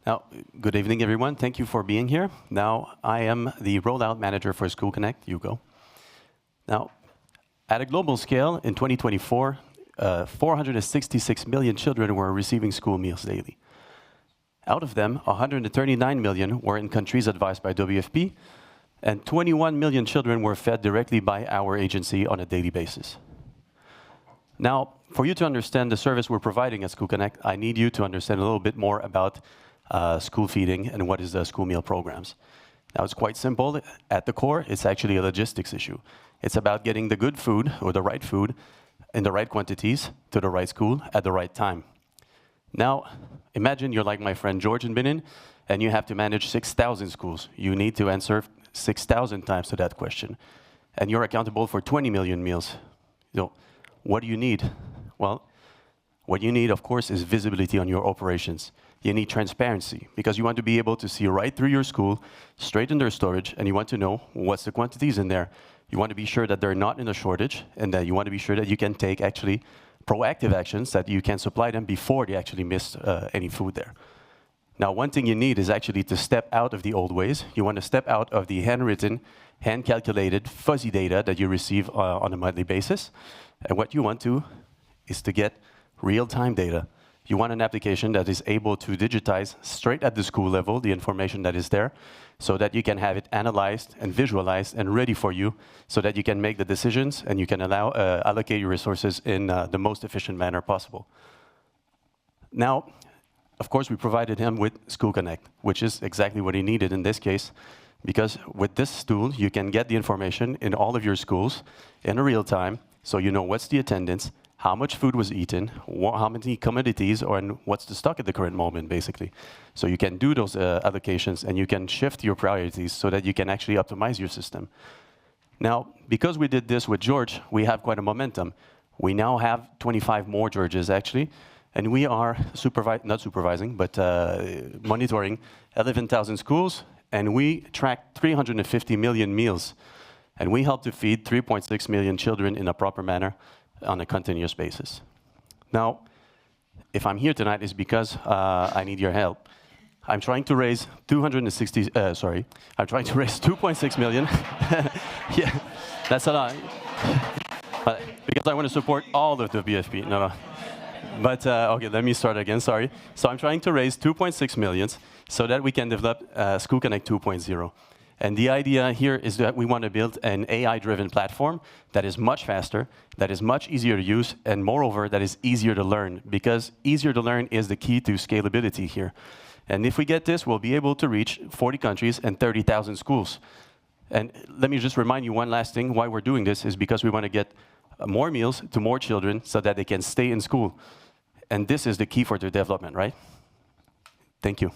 Now, good evening, everyone. Thank you for being here. Now, I am the rollout manager for School Connect, Hugo. Now, at a global scale, in 2024, 466 million children were receiving school meals daily. Out of them, 139 million were in countries advised by WFP, and 21 million children were fed directly by our agency on a daily basis. Now, for you to understand the service we're providing at School Connect, I need you to understand a little bit more about school feeding and what is the school meal programs. Now, it's quite simple. At the core, it's actually a logistics issue. It's about getting the good food, or the right food, in the right quantities, to the right school, at the right time. Now, imagine you're like my friend George in Benin, and you have to manage 6,000 schools. You need to answer 6,000 times to that question. And you're accountable for 20 million meals. So, what do you need? Well, what you need, of course, is visibility on your operations. You need transparency, because you want to be able to see right through your school, straight in their storage, and you want to know what's the quantities in there. You want to be sure that they're not in a shortage, and that you want to be sure that you can take actually proactive actions, that you can supply them before they actually miss any food there. Now, one thing you need is actually to step out of the old ways. You want to step out of the handwritten, hand-calculated, fuzzy data that you receive on a monthly basis. And what you want to is to get real-time data. You want an application that is able to digitize straight at the school level the information that is there, so that you can have it analyzed and visualized and ready for you, so that you can make the decisions and you can allocate your resources in the most efficient manner possible. Now, of course, we provided him with School Connect, which is exactly what he needed in this case, because with this tool, you can get the information in all of your schools in real time, so you know what's the attendance, how much food was eaten, how many commodities, and what's the stock at the current moment, basically. So you can do those allocations, and you can shift your priorities so that you can actually optimize your system. Now, because we did this with George, we have quite a momentum. We now have 25 more Georges, actually, and we are monitoring 11,000 schools, and we track 350 million meals, and we help to feed 3.6 million children in a proper manner on a continuous basis. Now, if I'm here tonight, it's because I need your help. I'm trying to raise 2.6 million. Yeah, that's a lot. Because I want to support all of the WFP. No. But, okay, let me start again, sorry. So I'm trying to raise 2.6 million so that we can develop School Connect 2.0. And the idea here is that we want to build an AI-driven platform that is much faster, that is much easier to use, and moreover, that is easier to learn, because easier to learn is the key to scalability here. And if we get this, we'll be able to reach 40 countries and 30,000 schools. And let me just remind you one last thing. Why we're doing this is because we want to get more meals to more children so that they can stay in school. And this is the key for their development, right? Thank you.